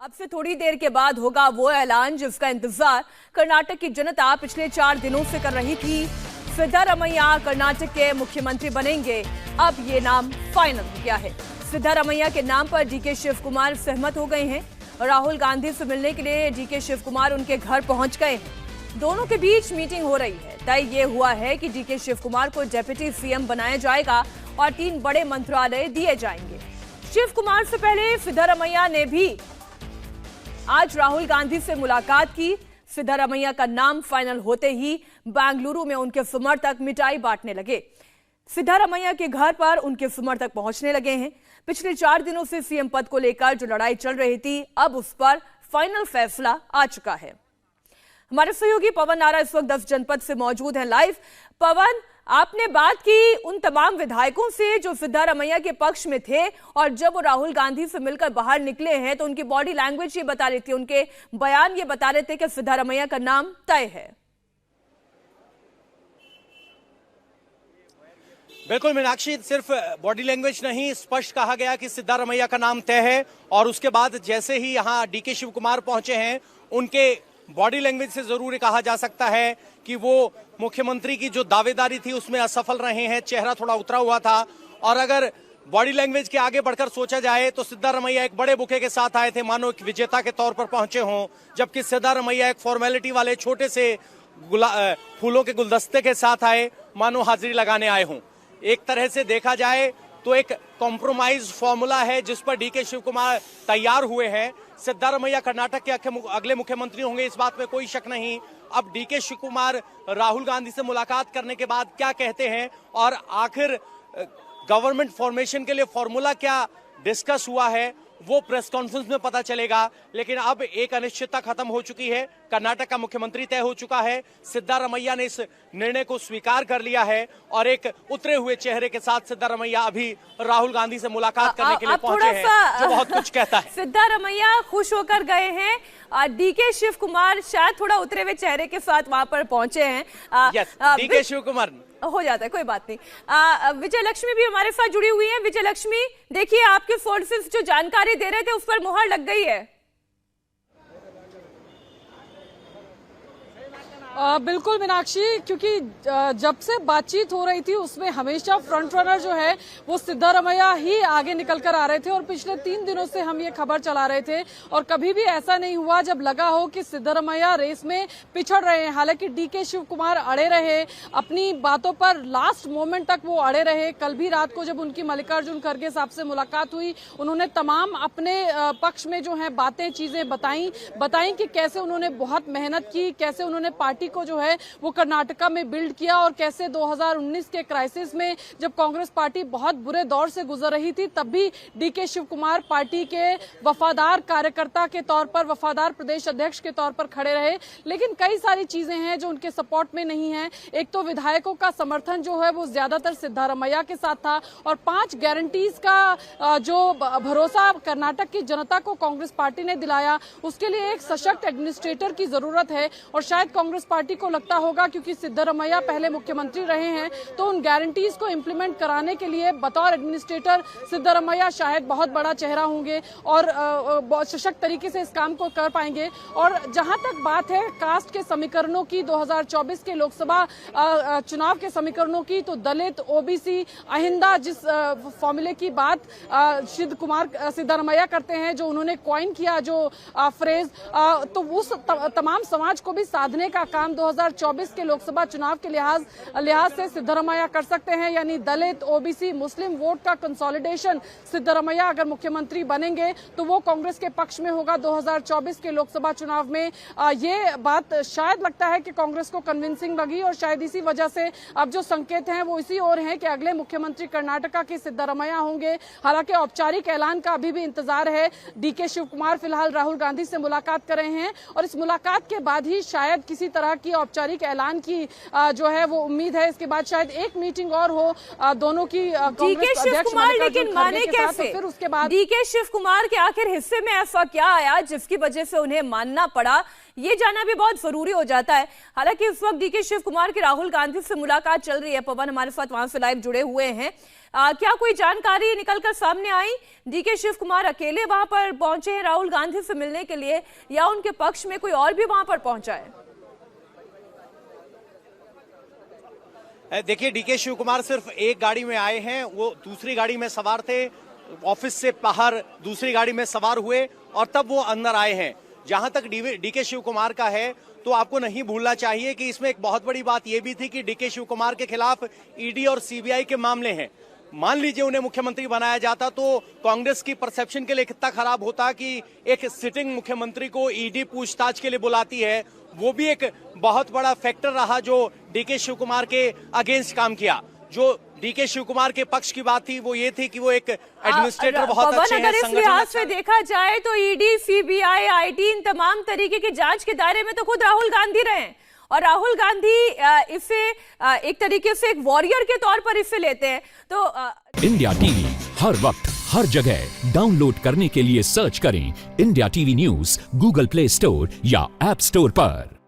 अब से थोड़ी देर के बाद होगा वो ऐलान जिसका इंतजार कर्नाटक की जनता पिछले 4 दिनों से कर रही थी। सिद्धारमैया कर्नाटक के मुख्यमंत्री बनेंगे। अब ये नाम फाइनल हो गया है। सिद्धारमैया के नाम पर डीके शिव कुमार सहमत हो गए हैं। राहुल गांधी से मिलने के लिए डीके शिव कुमार उनके घर पहुंच गए हैं। दोनों के बीच मीटिंग हो रही है। तय ये हुआ है कि डीके शिव कुमार को डेप्यूटी सीएम बनाया जाएगा और 3 बड़े मंत्रालय दिए जाएंगे। शिव कुमार से पहले सिद्धारमैया ने भी आज राहुल गांधी से मुलाकात की। सिद्धारमैया का नाम फाइनल होते ही बेंगलुरु में उनके समर्थक मिठाई बांटने लगे। सिद्धारमैया के घर पर उनके समर्थक पहुंचने लगे हैं। पिछले 4 दिनों से सीएम पद को लेकर जो लड़ाई चल रही थी, अब उस पर फाइनल फैसला आ चुका है। हमारे सहयोगी पवन नारा इस वक्त 10 जनपद से मौजूद हैं लाइव। पवन, आपने बात की उन तमाम विधायकों से जो सिद्धारमैया के पक्ष में थे, और जब वो राहुल गांधी से मिलकर बाहर निकले हैं तो उनकी बॉडी लैंग्वेज ये बता रही थी, उनके बयान ये बता रहे थे कि सिद्धारमैया का नाम तय है। बिल्कुल मीनाक्षी, सिर्फ बॉडी लैंग्वेज नहीं, स्पष्ट कहा गया कि सिद्धारमैया का नाम तय है। और उसके बाद जैसे ही यहाँ डीके शिव कुमार पहुंचे हैं, उनके बॉडी लैंग्वेज से जरूर कहा जा सकता है कि वो मुख्यमंत्री की जो दावेदारी थी उसमें असफल रहे हैं। चेहरा थोड़ा उतरा हुआ था। और अगर बॉडी लैंग्वेज के आगे बढ़कर सोचा जाए तो सिद्धारमैया एक बड़े बुके के साथ आए थे, मानो एक विजेता के तौर पर पहुंचे हों, जबकि सिद्धारमैया एक फॉर्मेलिटी वाले छोटे से फूलों के गुलदस्ते के साथ आए, मानो हाजिरी लगाने आए हों। एक तरह से देखा जाए तो एक कॉम्प्रोमाइज फॉर्मूला है जिस पर डीके शिव कुमार तैयार हुए हैं। सिद्धारमैया कर्नाटक के अगले मुख्यमंत्री होंगे, इस बात में कोई शक नहीं। अब डीके शिव कुमार राहुल गांधी से मुलाकात करने के बाद क्या कहते हैं और आखिर गवर्नमेंट फॉर्मेशन के लिए फॉर्मूला क्या डिस्कस हुआ है, वो प्रेस कॉन्फ्रेंस में पता चलेगा। लेकिन अब एक अनिश्चितता खत्म हो चुकी है। कर्नाटक का मुख्यमंत्री तय हो चुका है। सिद्धारमैया ने इस निर्णय को स्वीकार कर लिया है और एक उतरे हुए चेहरे के साथ सिद्धारमैया अभी राहुल गांधी से मुलाकात करने के लिए पहुंचे हैं, जो बहुत कुछ कहता है। सिद्धारमैया खुश होकर गए हैं। डीके शिव कुमार शायद थोड़ा उतरे हुए चेहरे के साथ वहां पर पहुंचे हैं। डीके शिव कुमार हो जाता है, कोई बात नहीं। विजय लक्ष्मी भी हमारे साथ जुड़ी हुई हैं। विजय लक्ष्मी, देखिए आपके सोर्सेस जो जानकारी दे रहे थे उस पर मुहर लग गई है। बिल्कुल मीनाक्षी, क्योंकि जब से बातचीत हो रही थी उसमें हमेशा फ्रंट रनर जो है वो सिद्धारमैया ही आगे निकल कर आ रहे थे। और पिछले 3 दिनों से हम ये खबर चला रहे थे और कभी भी ऐसा नहीं हुआ जब लगा हो कि सिद्धारमैया रेस में पिछड़ रहे हैं। हालांकि डीके शिव कुमार अड़े रहे अपनी बातों पर, लास्ट मोमेंट तक वो अड़े रहे। कल भी रात को जब उनकी मल्लिकार्जुन खड़गे साहब से मुलाकात हुई, उन्होंने तमाम अपने पक्ष में जो है बातें, चीजें बताई कि कैसे उन्होंने बहुत मेहनत की, कैसे उन्होंने पार्टी को जो है वो कर्नाटका में बिल्ड किया और कैसे 2019 के क्राइसिस में जब कांग्रेस पार्टी बहुत बुरे दौर से गुजर रही थी, तब भी डीके शिव कुमार पार्टी के वफादार कार्यकर्ता के तौर पर, वफादार प्रदेश अध्यक्ष के तौर पर खड़े रहे। लेकिन कई सारी चीजें हैं जो उनके सपोर्ट में नहीं है। एक तो विधायकों का समर्थन जो है वो ज्यादातर सिद्धारमैया के साथ था, और 5 गारंटीज का जो भरोसा कर्नाटक की जनता को कांग्रेस पार्टी ने दिलाया, उसके लिए एक सशक्त एडमिनिस्ट्रेटर की जरूरत है। और शायद कांग्रेस पार्टी को लगता होगा क्योंकि सिद्धारमैया पहले मुख्यमंत्री रहे हैं, तो उन गारंटीज को इंप्लीमेंट कराने के लिए बतौर एडमिनिस्ट्रेटर सिद्धारमैया शायद बहुत बड़ा चेहरा होंगे और बहुत सशक्त तरीके से इस काम को कर पाएंगे। और जहां तक बात है कास्ट के समीकरणों की, 2024 के लोकसभा चुनाव के समीकरणों की, तो दलित, ओबीसी, अहिंदा, जिस फॉर्मूले की बात सिद्धारमैया करते हैं, जो उन्होंने कॉइन किया जो फ्रेज, तो उस तमाम समाज को भी साधने का काम 2024 के लोकसभा चुनाव के लिहाज से सिद्धारमैया कर सकते हैं। यानी दलित, ओबीसी, मुस्लिम वोट का कंसोलिडेशन सिद्धारमैया अगर मुख्यमंत्री बनेंगे तो वो कांग्रेस के पक्ष में होगा 2024 के लोकसभा चुनाव में। ये बात शायद लगता है कि कांग्रेस को कन्विंसिंग लगी और शायद इसी वजह से अब जो संकेत हैं वो इसी ओर हैं कि अगले मुख्यमंत्री कर्नाटका के सिद्धारमैया होंगे। हालांकि औपचारिक ऐलान का अभी भी इंतजार है। डीके शिव कुमार फिलहाल राहुल गांधी से मुलाकात कर रहे हैं और इस मुलाकात के बाद ही शायद किसी तरह तरह की औपचारिक ऐलान की जो है वो उम्मीद है। इसके बाद शायद एक मीटिंग और हो दोनों की डीके शिव कुमार, लेकिन माने कैसे? फिर उसके बाद डीके शिव कुमार के आखिर हिस्से में ऐसा क्या आया जिसकी वजह से उन्हें मानना पड़ा, ये जानना भी बहुत जरूरी हो जाता है। हालांकि इस वक्त डीके शिव कुमार की राहुल गांधी से मुलाकात चल रही है। पवन हमारे साथ वहां से लाइव जुड़े हुए हैं। क्या कोई जानकारी निकलकर सामने आई? डीके शिव कुमार अकेले वहां पर पहुंचे हैं राहुल गांधी से मिलने के लिए, या उनके पक्ष में कोई और भी वहां पर पहुंचा है? देखिए, डीके शिव कुमार सिर्फ एक गाड़ी में आए हैं, वो दूसरी गाड़ी में सवार थे। ऑफिस से बाहर दूसरी गाड़ी में सवार हुए और तब वो अंदर आए हैं। जहां तक डीके शिव कुमार का है तो आपको नहीं भूलना चाहिए कि इसमें एक बहुत बड़ी बात यह भी थी कि डीके शिव कुमार के खिलाफ ईडी और सीबीआई के मामले हैं। मान लीजिए उन्हें मुख्यमंत्री बनाया जाता तो कांग्रेस की परसेप्शन के लिए कितना खराब होता कि एक सिटिंग मुख्यमंत्री को ईडी पूछताछ के लिए बुलाती है। वो भी एक बहुत बड़ा फैक्टर रहा जो डीके शिव कुमार के अगेंस्ट काम किया। जो डीके शिव कुमार के पक्ष की बात थी वो ये थी कि वो एक एडमिनिस्ट्रेटर बहुत अच्छे हैं, अगर इस लिहाज से देखा जाए तो ईडी, सीबीआई, आईटी, इन तमाम तरीके की जांच के दायरे में तो खुद राहुल गांधी रहे, और राहुल गांधी इसे एक तरीके से एक वॉरियर के तौर पर इसे लेते हैं। तो इंडिया टीवी हर वक्त हर जगह डाउनलोड करने के लिए सर्च करें India TV news Google play store या ऐप स्टोर पर।